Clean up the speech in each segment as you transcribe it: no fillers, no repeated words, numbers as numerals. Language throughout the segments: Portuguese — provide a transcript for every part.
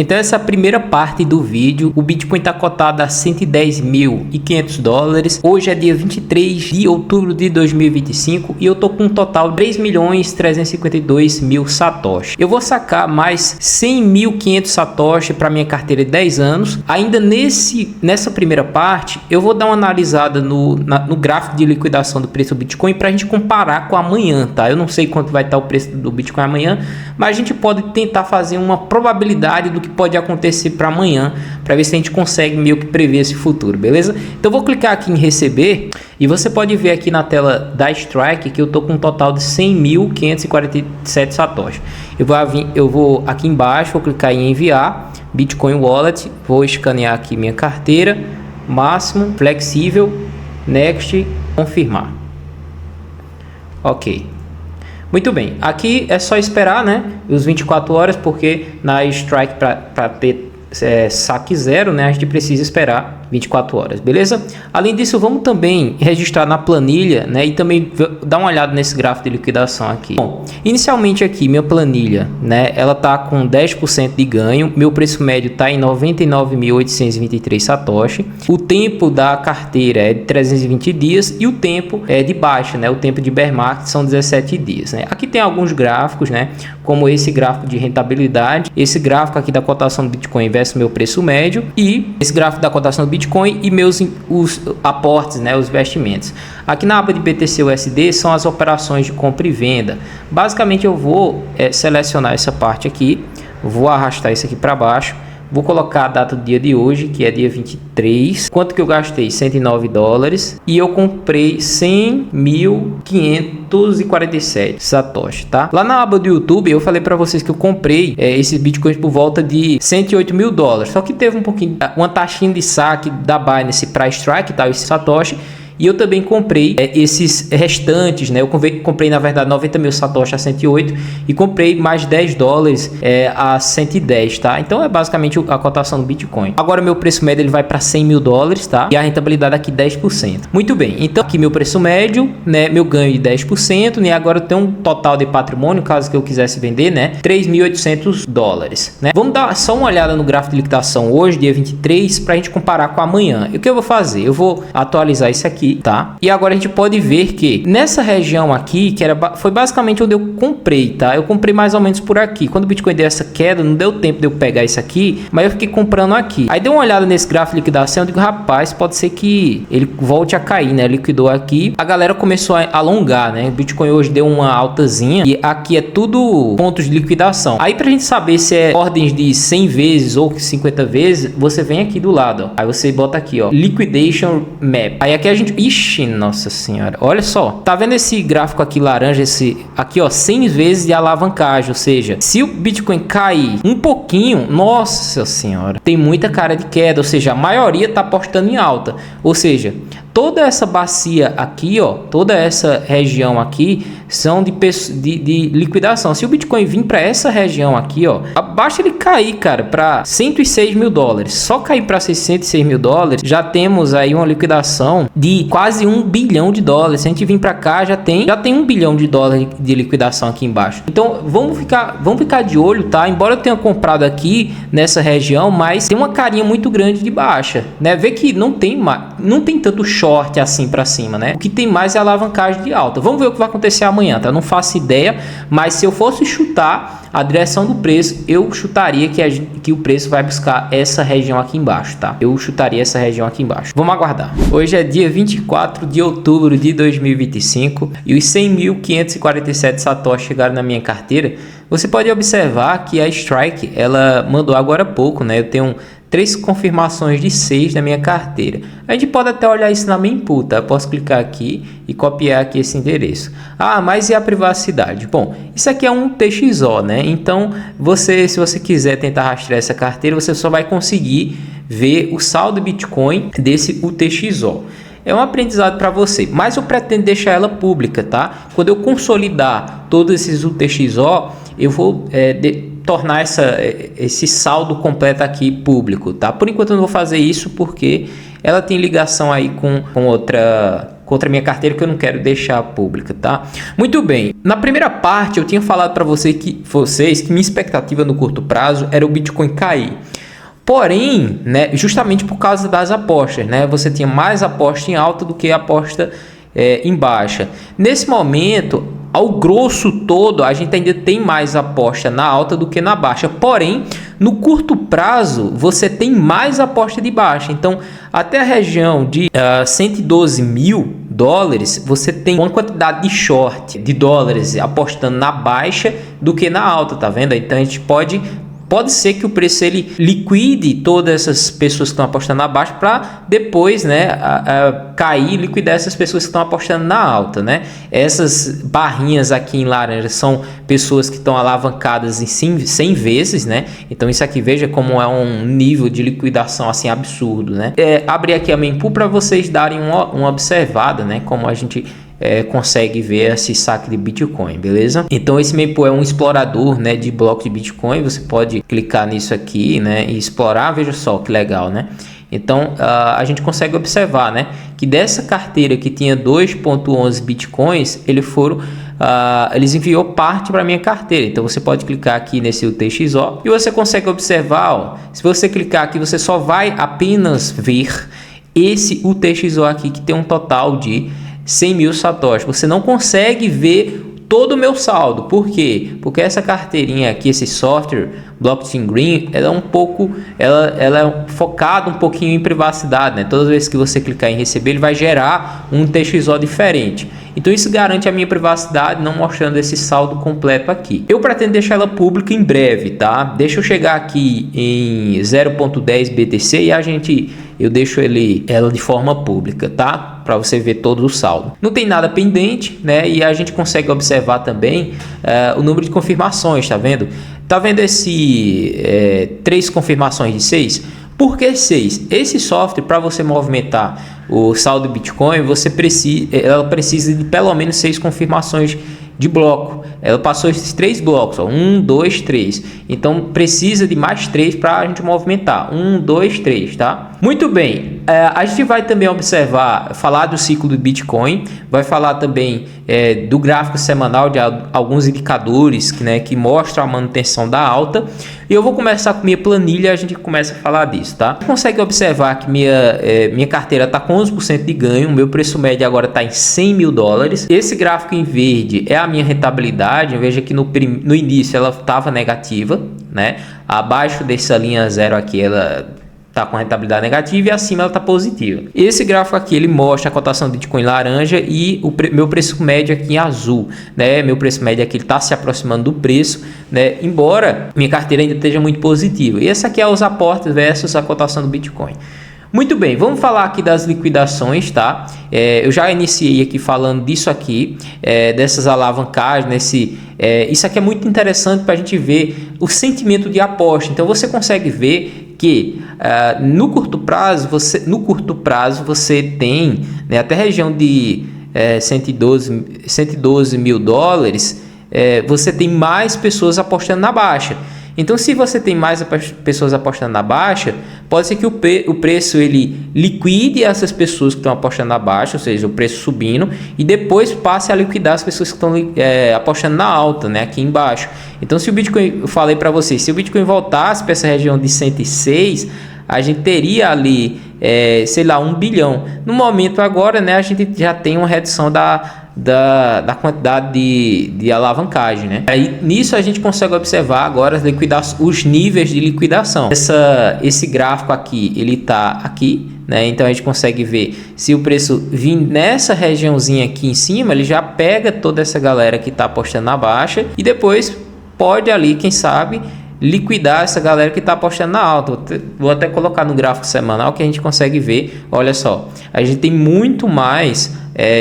Então essa é a primeira parte do vídeo. O Bitcoin está cotado a 110.500 dólares. Hoje é dia 23 de outubro de 2025 e eu tô com um total de 3.352.000 satoshi. Eu vou sacar mais 100.500 satoshi para minha carteira de 10 anos. Ainda nessa primeira parte, eu vou dar uma analisada no gráfico de liquidação do preço do Bitcoin para a gente comparar com amanhã, tá? Eu não sei quanto vai estar o preço do Bitcoin amanhã, mas a gente pode tentar fazer uma probabilidade do que pode acontecer para amanhã, para ver se a gente consegue meio que prever esse futuro, beleza? Então eu vou clicar aqui em receber e você pode ver aqui na tela da Strike que eu tô com um total de 100.547 satoshi. Eu vou aqui embaixo, vou clicar em enviar Bitcoin Wallet, vou escanear aqui minha carteira, máximo, flexível, next, confirmar. Ok. Muito bem, aqui é só esperar, né, os 24 horas, porque na Strike para ter saque zero, né, a gente precisa esperar 24 horas, beleza? Além disso, vamos também registrar na planilha, né, e também dar uma olhada nesse gráfico de liquidação aqui. Bom, inicialmente aqui minha planilha, né, ela tá com 10% de ganho, meu preço médio tá em 99.823 satoshi, o tempo da carteira é de 320 dias e o tempo é de baixa, né, o tempo de bear market são 17 dias, né? Aqui tem alguns gráficos, né, como esse gráfico de rentabilidade, esse gráfico aqui da cotação do Bitcoin versus meu preço médio e esse gráfico da cotação do Bitcoin e os aportes, né, os investimentos. Aqui na aba de BTC/USD são as operações de compra e venda. Basicamente eu vou selecionar essa parte aqui, vou arrastar isso aqui para baixo, vou colocar a data do dia de hoje, que é dia 23. Quanto que eu gastei? 109 dólares. E eu comprei 100.547 satoshi, tá? Lá na aba do YouTube, eu falei para vocês que eu comprei esses bitcoins por volta de 108 mil dólares. Só que teve um pouquinho, uma taxinha de saque da Binance para Strike, tá? Esse satoshi. E eu também comprei esses restantes, né? Eu comprei na verdade 90 mil satoshi a 108 e comprei mais 10 dólares a 110, tá? Então é basicamente a cotação do Bitcoin. Agora meu preço médio ele vai para 100 mil dólares, tá? E a rentabilidade aqui 10%. Muito bem, então aqui meu preço médio, né? Meu ganho de 10%, né? Agora eu tenho um total de patrimônio, caso que eu quisesse vender, né? 3.800 dólares, né? Vamos dar só uma olhada no gráfico de liquidação hoje, dia 23, para a gente comparar com amanhã. E o que eu vou fazer? Eu vou atualizar isso aqui, tá? E agora a gente pode ver que nessa região aqui, foi basicamente onde eu comprei, tá? Eu comprei mais ou menos por aqui. Quando o Bitcoin deu essa queda, não deu tempo de eu pegar isso aqui, mas eu fiquei comprando aqui. Aí dei uma olhada nesse gráfico de liquidação, eu digo, rapaz, pode ser que ele volte a cair, né? Liquidou aqui, a galera começou a alongar, né? O Bitcoin hoje deu uma altazinha e aqui é tudo pontos de liquidação. Aí pra gente saber se é ordens de 100 vezes ou 50 vezes, você vem aqui do lado, ó. Aí você bota aqui, ó, Liquidation Map. Aí aqui a gente... Ixi, nossa senhora. Olha só. Tá vendo esse gráfico aqui laranja? Esse aqui, ó, 100 vezes de alavancagem. Ou seja, se o Bitcoin cair um pouquinho, nossa senhora, tem muita cara de queda. Ou seja, a maioria tá apostando em alta. Ou seja, toda essa bacia aqui, ó, toda essa região aqui são de liquidação. Se o Bitcoin vir para essa região aqui, ó, basta ele cair, cara, para 106 mil dólares. Só cair para 106 mil dólares, já temos aí uma liquidação de quase 1 bilhão de dólares. Se a gente vir para cá, já tem 1 bilhão de dólares de liquidação aqui embaixo. Então, vamos ficar de olho, tá? Embora eu tenha comprado aqui nessa região, mas tem uma carinha muito grande de baixa, né? Vê que não tem tanto short assim para cima, né? O que tem mais é alavancagem de alta. Vamos ver o que vai acontecer amanhã, tá? Não faço ideia, mas se eu fosse chutar a direção do preço, eu chutaria que o preço vai buscar essa região aqui embaixo, tá? Eu chutaria essa região aqui embaixo. Vamos aguardar. Hoje é dia 24 de outubro de 2025 e os 100.547 satoshi chegaram na minha carteira. Você pode observar que a Strike, ela mandou agora há pouco, né? Eu tenho 3 confirmações de 6 na minha carteira. A gente pode até olhar isso na mempool, tá? Eu posso clicar aqui e copiar aqui esse endereço. Ah, mas e a privacidade? Bom, isso aqui é um UTXO, né? Então, se você quiser tentar rastrear essa carteira, você só vai conseguir ver o saldo Bitcoin desse UTXO. É um aprendizado para você, mas eu pretendo deixar ela pública, tá? Quando eu consolidar todos esses UTXO, eu vou tornar esse saldo completo aqui público, tá? Por enquanto eu não vou fazer isso porque ela tem ligação aí com contra a minha carteira que eu não quero deixar pública, tá? Muito bem. Na primeira parte eu tinha falado para vocês que minha expectativa no curto prazo era o Bitcoin cair. Porém, né, justamente por causa das apostas, né? Você tinha mais aposta em alta do que aposta em baixa. Nesse momento, ao grosso todo, a gente ainda tem mais aposta na alta do que na baixa. Porém, no curto prazo, você tem mais aposta de baixa. Então, até a região de 112 mil dólares, você tem uma quantidade de short de dólares apostando na baixa do que na alta, tá vendo? Então, a gente pode ser que o preço ele liquide todas essas pessoas que estão apostando na baixa para depois, né, cair e liquidar essas pessoas que estão apostando na alta, né? Essas barrinhas aqui em laranja são pessoas que estão alavancadas em 100 vezes, né? Então isso aqui, veja como é um nível de liquidação assim absurdo, né? Abri aqui a mempool para vocês darem uma observada, né? Como a gente consegue ver esse saque de Bitcoin, beleza? Então esse mempool é um explorador, né, de bloco de Bitcoin. Você pode clicar nisso aqui, né, e explorar. Veja só que legal, né? Então a gente consegue observar, né, que dessa carteira que tinha 2.11 Bitcoins, eles enviou parte para minha carteira. Então você pode clicar aqui nesse UTXO e você consegue observar, ó, se você clicar aqui, você só vai apenas ver esse UTXO aqui que tem um total de 100 mil satoshis. Você não consegue ver todo o meu saldo. Por quê? Porque essa carteirinha aqui, esse software Blockchain Green, ela é focada um pouquinho em privacidade, né? Todas as vezes que você clicar em receber, ele vai gerar um TXO diferente. Então isso garante a minha privacidade, não mostrando esse saldo completo aqui. Eu pretendo deixar ela pública em breve, tá? Deixa eu chegar aqui em 0.10 BTC e eu deixo ela de forma pública, tá? Para você ver todo o saldo. Não tem nada pendente, né? E a gente consegue observar também o número de confirmações, tá vendo? Tá vendo esse 3 confirmações de 6? Por que 6? Esse software, para você movimentar o saldo Bitcoin, ela precisa de pelo menos 6 confirmações de bloco. Ela passou esses 3 blocos, ó, 1, 2, 3. Então precisa de mais 3 para a gente movimentar. 1, 2, 3, tá? Muito bem. A gente vai também falar do ciclo do Bitcoin, vai falar também do gráfico semanal de alguns indicadores que mostram a manutenção da alta. E eu vou começar com minha planilha, a gente começa a falar disso, tá? Você consegue observar que minha carteira está com 11% de ganho, meu preço médio agora está em 100 mil dólares. Esse gráfico em verde é a minha rentabilidade. Veja que no início ela estava negativa, né? Abaixo dessa linha zero aqui ela está com rentabilidade negativa e acima ela está positiva. Esse gráfico aqui ele mostra a cotação do Bitcoin laranja e meu preço médio aqui em azul, né? Meu preço médio aqui está se aproximando do preço, né? Embora minha carteira ainda esteja muito positiva. E essa aqui é os aportes versus a cotação do Bitcoin. Muito bem, vamos falar aqui das liquidações, tá? Eu já iniciei aqui falando disso aqui, dessas alavancagens, isso aqui é muito interessante para a gente ver o sentimento de aposta. Então você consegue ver que no curto prazo você tem, né, até a região de 112 mil dólares, você tem mais pessoas apostando na baixa. Então, se você tem mais pessoas apostando na baixa, pode ser que o preço ele liquide essas pessoas que estão apostando na baixa, ou seja, o preço subindo, e depois passe a liquidar as pessoas que estão apostando na alta, né, aqui embaixo. Então, se o Bitcoin, eu falei para vocês, se o Bitcoin voltasse para essa região de 106, a gente teria ali, sei lá, 1 bilhão. No momento agora, né, a gente já tem uma redução da quantidade de alavancagem, né? Aí nisso a gente consegue observar agora os níveis de liquidação. Esse gráfico aqui, ele tá aqui, né? Então a gente consegue ver se o preço vir nessa regiãozinha aqui em cima, ele já pega toda essa galera que está apostando na baixa e depois pode ali, quem sabe, liquidar essa galera que está apostando na alta. Vou até colocar no gráfico semanal que a gente consegue ver. Olha só, a gente tem muito mais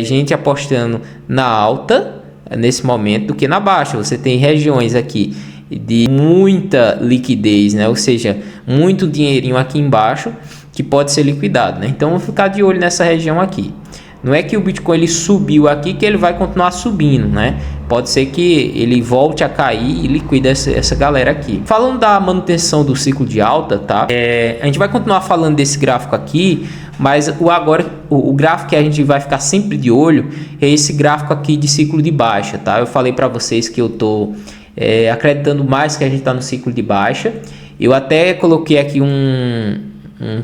gente apostando na alta nesse momento do que na baixa. Você tem regiões aqui de muita liquidez, né? Ou seja, muito dinheirinho aqui embaixo que pode ser liquidado, né? Então, vou ficar de olho nessa região aqui. Não é que o Bitcoin ele subiu aqui que ele vai continuar subindo, né? Pode ser que ele volte a cair e liquide essa galera aqui. Falando da manutenção do ciclo de alta, tá? A gente vai continuar falando desse gráfico aqui, mas o gráfico que a gente vai ficar sempre de olho é esse gráfico aqui de ciclo de baixa, tá? Eu falei para vocês que eu tô acreditando mais que a gente está no ciclo de baixa. Eu até coloquei aqui um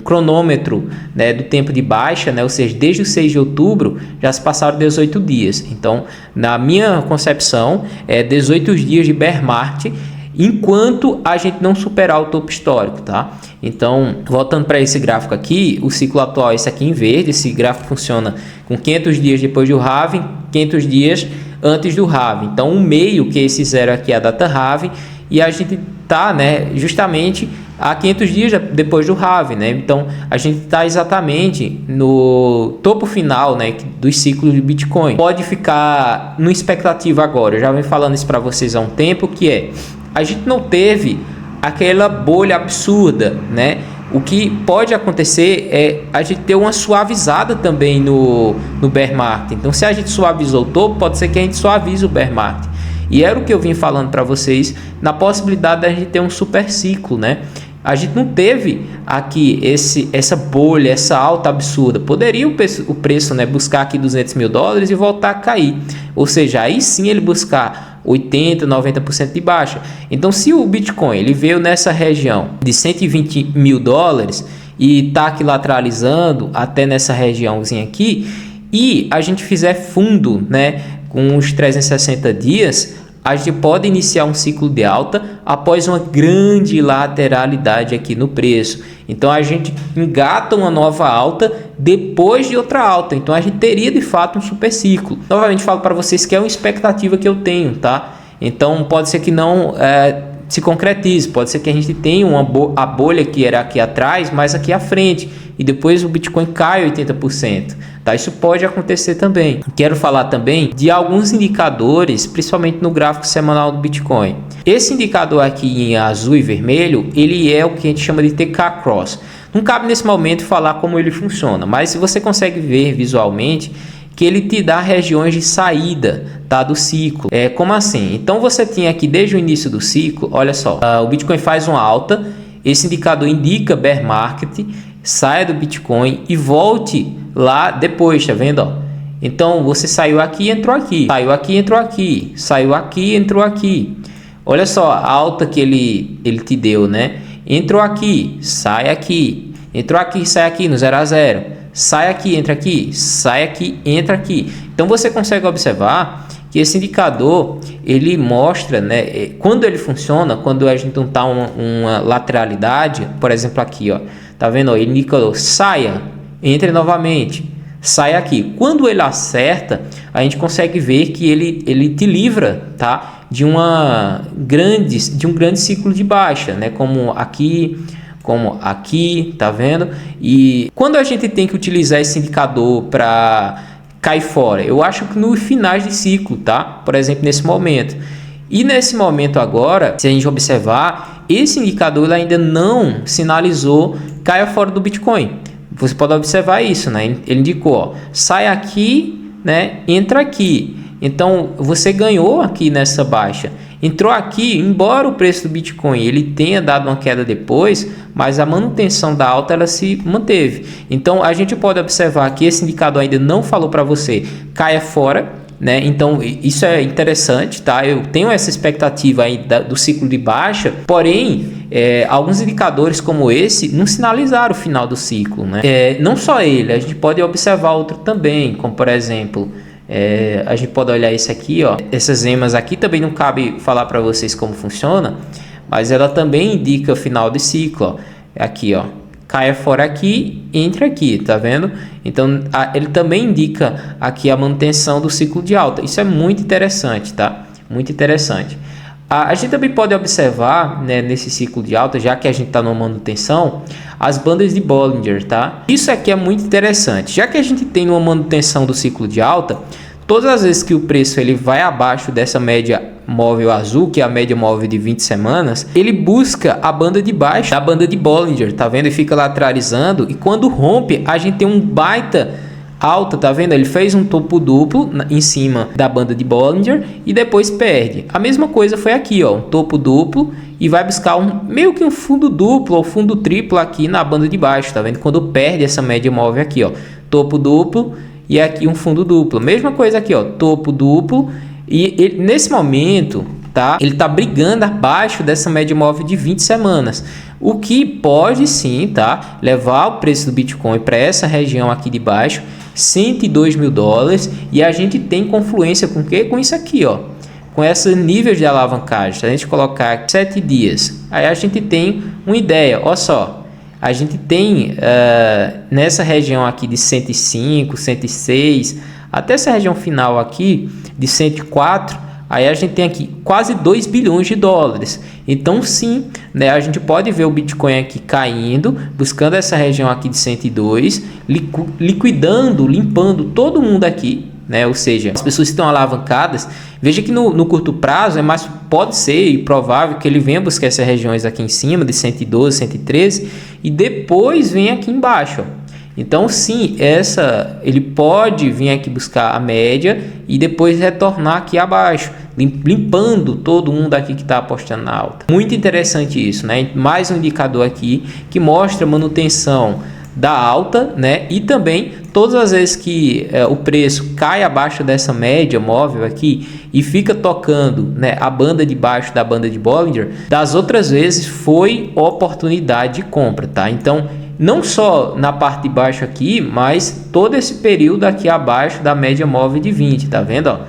cronômetro, né, do tempo de baixa, né? Ou seja, desde o 6 de outubro já se passaram 18 dias. Então, na minha concepção, 18 dias de bear market, enquanto a gente não superar o topo histórico, tá? Então, voltando para esse gráfico aqui, o ciclo atual é esse aqui em verde. Esse gráfico funciona com 500 dias depois do halving, 500 dias antes do halving. Então, o meio, que é esse zero aqui, é a data halving, e a gente tá, né, justamente a 500 dias depois do halving, né? Então, a gente está exatamente no topo final, né, dos ciclos de Bitcoin. Pode ficar numa expectativa agora. Eu já venho falando isso para vocês há um tempo, que a gente não teve aquela bolha absurda, né? O que pode acontecer é a gente ter uma suavizada também no bear market. Então, se a gente suavizou o topo, pode ser que a gente suavize o bear market. E era o que eu vim falando para vocês na possibilidade da gente ter um super ciclo, né? A gente não teve aqui essa bolha, essa alta absurda. Poderia o preço, né, buscar aqui $200 mil e voltar a cair. Ou seja, aí sim ele buscar 80%, 90% de baixa. Então, se o Bitcoin ele veio nessa região de $120 mil e está aqui lateralizando até nessa regiãozinha aqui, e a gente fizer fundo, né, com os 360 dias, a gente pode iniciar um ciclo de alta após uma grande lateralidade aqui no preço. Então a gente engata uma nova alta depois de outra alta. Então a gente teria de fato um super ciclo. Novamente falo para vocês que é uma expectativa que eu tenho, tá? Então pode ser que não se concretize, pode ser que a gente tenha a bolha que era aqui atrás, mas aqui à frente, e depois o Bitcoin cai 80%, tá? Isso pode acontecer também. Quero falar também de alguns indicadores, principalmente no gráfico semanal do Bitcoin. Esse indicador aqui em azul e vermelho, ele é o que a gente chama de TK Cross. Não cabe nesse momento falar como ele funciona, mas você consegue ver visualmente que ele te dá regiões de saída, tá, do ciclo. Como assim? Então você tinha aqui desde o início do ciclo, olha só, o Bitcoin faz uma alta, esse indicador indica bear market, saia do Bitcoin e volte lá depois, tá vendo? Ó? Então você saiu aqui e entrou aqui, saiu aqui e entrou aqui, saiu aqui e entrou aqui. Olha só a alta que ele te deu, né? Entrou aqui, sai aqui, entrou aqui, sai aqui no 0 a 0. Sai aqui, entra aqui, sai aqui, entra aqui. Então você consegue observar que esse indicador ele mostra, né, quando ele funciona, quando a gente não está uma lateralidade, por exemplo aqui, ó, tá vendo? Ó, ele indica saia, entre novamente, sai aqui. Quando ele acerta, a gente consegue ver que ele te livra, tá, de um grande ciclo de baixa, né, como aqui, tá vendo? E quando a gente tem que utilizar esse indicador para cair fora, eu acho que no finais de ciclo, tá? Por exemplo, nesse momento. E nesse momento agora, se a gente observar, esse indicador ele ainda não sinalizou caia fora do Bitcoin. Você pode observar isso, né? Ele indicou, ó, sai aqui, né? Entra aqui. Então você ganhou aqui nessa baixa. Entrou aqui, embora o preço do Bitcoin ele tenha dado uma queda depois, mas a manutenção da alta ela se manteve. Então a gente pode observar que esse indicador ainda não falou para você caia fora, né? Então isso é interessante, tá? Eu tenho essa expectativa aí do ciclo de baixa, porém alguns indicadores como esse não sinalizaram o final do ciclo, né? Não só ele, a gente pode observar outro também, como por exemplo a gente pode olhar esse aqui, ó. Essas emas aqui também não cabe falar para vocês como funciona, mas ela também indica final de ciclo, ó. Aqui, ó, caia fora aqui, entre aqui, tá vendo? Então ele também indica aqui a manutenção do ciclo de alta. Isso é muito interessante, tá? Muito interessante. A gente também pode observar, né, nesse ciclo de alta, já que a gente está numa manutenção, as bandas de Bollinger, tá? Isso aqui é muito interessante. Já que a gente tem uma manutenção do ciclo de alta, todas as vezes que o preço ele vai abaixo dessa média móvel azul, que é a média móvel de 20 semanas, ele busca a banda de baixo, a banda de Bollinger, tá vendo? E fica lateralizando, e quando rompe, a gente tem um baita alta, tá vendo? Ele fez um topo duplo em cima da banda de Bollinger e depois perde. A mesma coisa foi aqui, ó, um topo duplo e vai buscar meio que um fundo duplo ou fundo triplo aqui na banda de baixo, tá vendo? Quando perde essa média móvel aqui, ó, topo duplo e aqui um fundo duplo. Mesma coisa aqui, ó, topo duplo e nesse momento, tá? Ele tá brigando abaixo dessa média móvel de 20 semanas. O que pode sim, tá? Levar o preço do Bitcoin para essa região aqui de baixo, 102 mil dólares, e a gente tem confluência com o quê? Com isso aqui, ó. Com esses níveis de alavancagem. Se a gente colocar 7 dias, aí a gente tem uma ideia, ó só. A gente tem nessa região aqui de 105, 106, até essa região final aqui de 104, aí a gente tem aqui quase 2 bilhões de dólares. Então sim, né, a gente pode ver o Bitcoin aqui caindo, buscando essa região aqui de 102, liquidando, limpando todo mundo aqui, né? Ou seja, as pessoas que estão alavancadas. Veja que no curto prazo pode ser provável que ele venha buscar essas regiões aqui em cima de 112, 113 e depois vem aqui embaixo, ó. Então sim, ele pode vir aqui buscar a média e depois retornar aqui abaixo, limpando todo mundo aqui que está apostando na alta. Muito interessante isso, né? Mais um indicador aqui que mostra manutenção da alta, né? E também todas as vezes que o preço cai abaixo dessa média móvel aqui e fica tocando, né, a banda de baixo da banda de Bollinger, das outras vezes foi oportunidade de compra, tá? Então não só na parte de baixo aqui, mas todo esse período aqui abaixo da média móvel de 20, tá vendo, ó?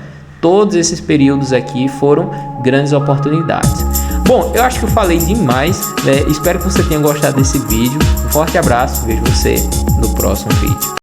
Todos esses períodos aqui foram grandes oportunidades. Bom, eu acho que eu falei demais, né? Espero que você tenha gostado desse vídeo. Um forte abraço, vejo você no próximo vídeo.